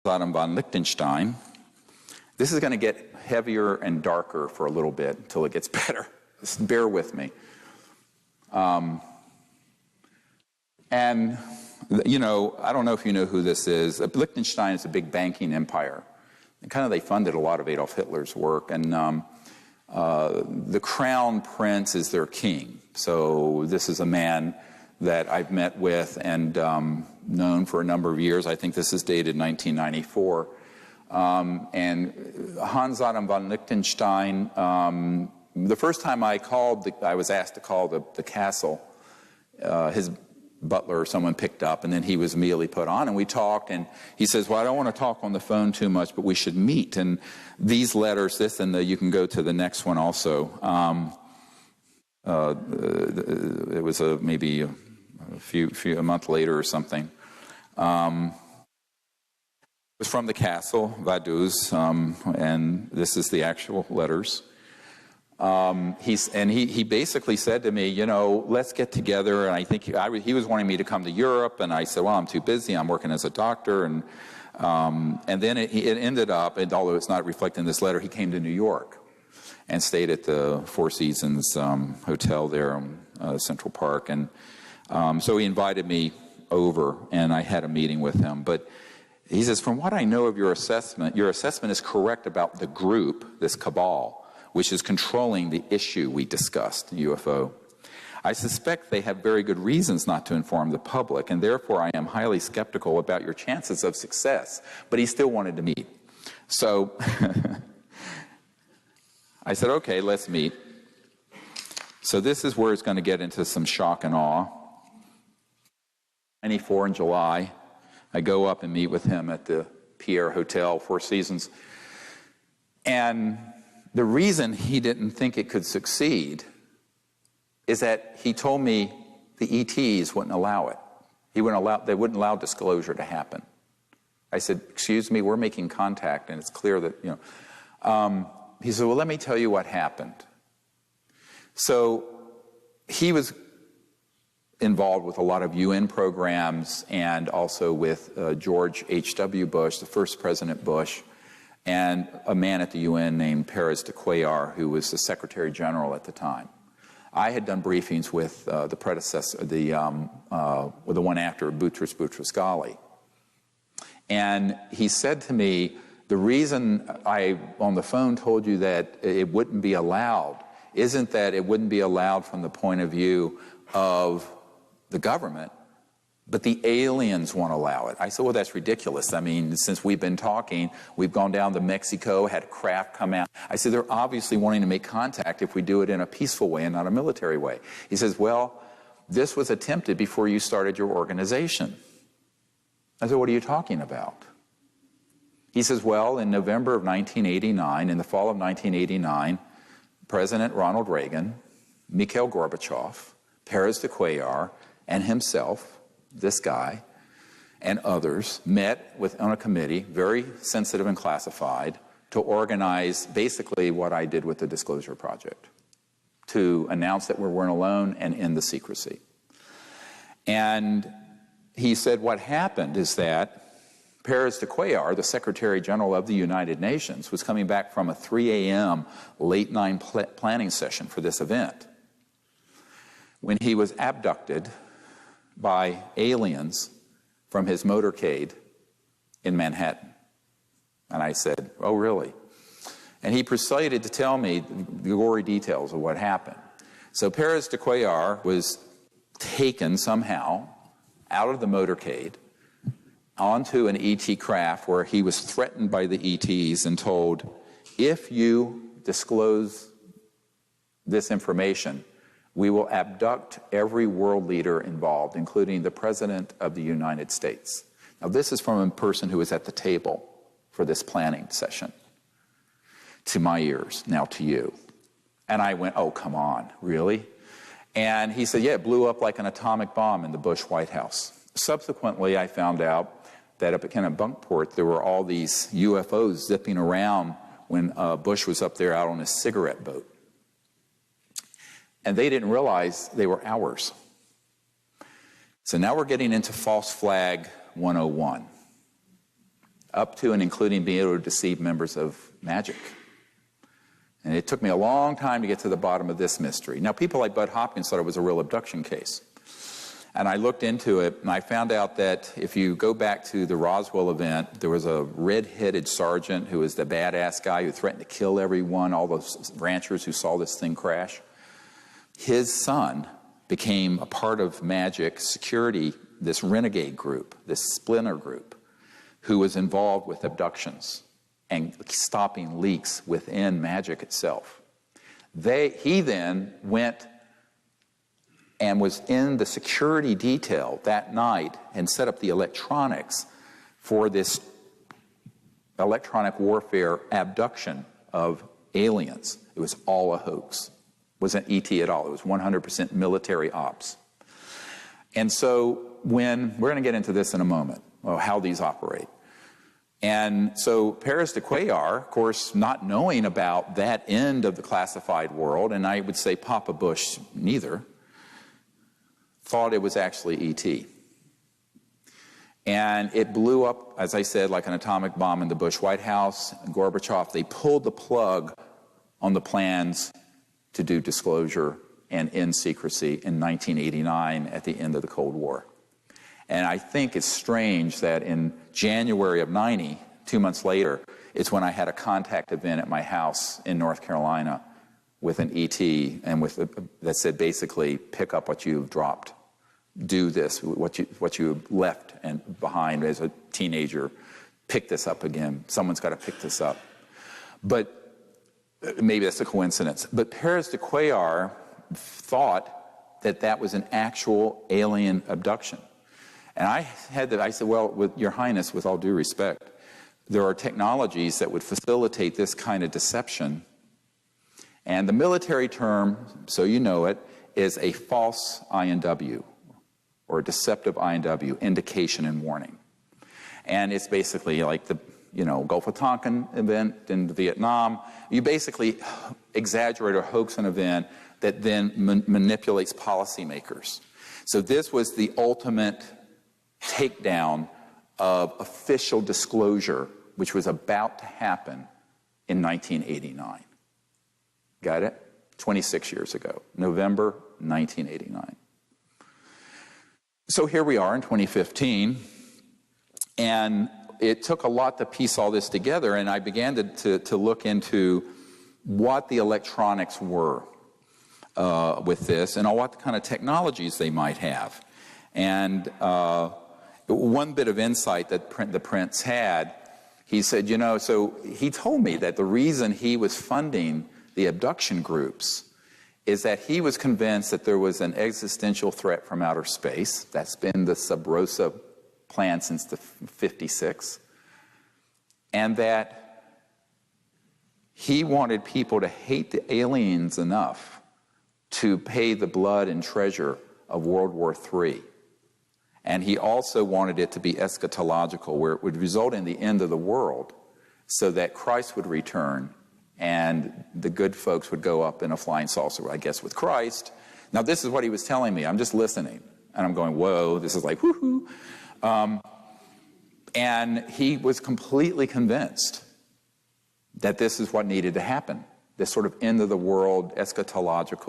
Adam von Liechtenstein. This is going to get heavier and darker for a little bit until it gets better. Just bear with me. And, you know, I don't know if you know who this is. Liechtenstein is a big banking empire. And kind of they funded a lot of Adolf Hitler's work. And the crown prince is their king. So this is a man that I've met with and known for a number of years. I think this is dated 1994. And Hans Adam von Liechtenstein, the first time I called, I was asked to call the castle. His butler or someone picked up, and then he was immediately put on, and we talked, and he says, well, I don't want to talk on the phone too much, but we should meet. And these letters, this and you can go to the next one also. It was maybe a month later or something. It was from the castle, Vaduz, and this is the actual letters. He basically said to me, you know, let's get together. And I think he was wanting me to come to Europe, and I said, well, I'm too busy. I'm working as a doctor. And then it ended up, and although it's not reflected in this letter, he came to New York and stayed at the Four Seasons Hotel there in Central Park. And so he invited me over, and I had a meeting with him. But he says, from what I know of your assessment is correct about the group, this cabal, which is controlling the issue we discussed, UFO. I suspect they have very good reasons not to inform the public, and therefore I am highly skeptical about your chances of success. But he still wanted to meet. So I said, okay, let's meet. So this is where it's going to get into some shock and awe. 94 in July, I go up and meet with him at the Pierre Hotel, Four Seasons. And the reason he didn't think it could succeed is that he told me the ETs wouldn't allow it. They wouldn't allow disclosure to happen. I said, excuse me, we're making contact, and it's clear that, you know. He said, well, let me tell you what happened. So he was involved with a lot of UN programs and also with George H.W. Bush, the first President Bush, and a man at the UN named Pérez de Cuellar, who was the Secretary General at the time. I had done briefings with the predecessor, with the one after Boutros Boutros-Ghali. And he said to me, the reason I, on the phone, told you that it wouldn't be allowed isn't that it wouldn't be allowed from the point of view of the government, but the aliens won't allow it. I said, well, that's ridiculous. I mean, since we've been talking, we've gone down to Mexico, had a craft come out. I said, they're obviously wanting to make contact if we do it in a peaceful way and not a military way. He says, well, this was attempted before you started your organization. I said, what are you talking about? He says, well, in November of 1989, in the fall of 1989, President Ronald Reagan, Mikhail Gorbachev, Pérez de Cuellar, and himself, this guy, and others met on a committee, very sensitive and classified, to organize basically what I did with the Disclosure Project, to announce that we weren't alone and end the secrecy. And he said what happened is that Pérez de Cuellar, the Secretary General of the United Nations, was coming back from a 3 a.m. late night planning session for this event when he was abducted by aliens from his motorcade in Manhattan. And I said, oh, really? And he proceeded to tell me the gory details of what happened. So Pérez de Cuellar was taken somehow out of the motorcade onto an ET craft where he was threatened by the ETs and told, if you disclose this information, we will abduct every world leader involved, including the President of the United States. Now, this is from a person who was at the table for this planning session. To my ears, now to you. And I went, oh, come on, really? And he said, yeah, it blew up like an atomic bomb in the Bush White House. Subsequently, I found out that up at Kennebunkport, there were all these UFOs zipping around when Bush was up there out on his cigarette boat. And they didn't realize they were ours. So now we're getting into false flag 101. up to and including being able to deceive members of magic. And it took me a long time to get to the bottom of this mystery. Now, people like Bud Hopkins thought it was a real abduction case. And I looked into it, and I found out that if you go back to the Roswell event, there was a red-headed sergeant who was the badass guy who threatened to kill everyone, all those ranchers who saw this thing crash. His son became a part of magic security, this renegade group, this splinter group, who was involved with abductions and stopping leaks within magic itself. He then went and was in the security detail that night and set up the electronics for this electronic warfare abduction of aliens. It was all a hoax. It wasn't ET at all. It was 100% military ops. And so we're going to get into this in a moment, how these operate. And so Paris de Cuellar, of course, not knowing about that end of the classified world, and I would say Papa Bush neither, thought it was actually ET. And it blew up, as I said, like an atomic bomb in the Bush White House. Gorbachev, they pulled the plug on the plans to do disclosure and end secrecy in 1989 at the end of the Cold War. And I think it's strange that in January of 90, 2 months later, it's when I had a contact event at my house in North Carolina with an ET and that said basically, pick up what you've dropped. Do this, what you left and behind as a teenager. Pick this up again. Someone's got to pick this up. But maybe that's a coincidence. But Paris de Cuellar thought that that was an actual alien abduction. And I said, well, with Your Highness, with all due respect, there are technologies that would facilitate this kind of deception. And the military term, so you know it, is a false INW, or a deceptive INW, indication and warning. And it's basically like the Gulf of Tonkin event in Vietnam. You basically exaggerate or hoax an event that then manipulates policymakers. So this was the ultimate takedown of official disclosure, which was about to happen in 1989. Got it? 26 years ago, November 1989. So here we are in 2015, and it took a lot to piece all this together, and I began to look into what the electronics were with this and what kind of technologies they might have. And one bit of insight that the Prince had, he said, so he told me that the reason he was funding the abduction groups is that he was convinced that there was an existential threat from outer space. That's been the Sub Rosa plan since the 56. And that he wanted people to hate the aliens enough to pay the blood and treasure of World War III. And he also wanted it to be eschatological, where it would result in the end of the world, so that Christ would return and the good folks would go up in a flying saucer, I guess, with Christ. Now, this is what he was telling me. I'm just listening. And I'm going, whoa, this is like, woohoo. And he was completely convinced that this is what needed to happen, this sort of end of the world, eschatological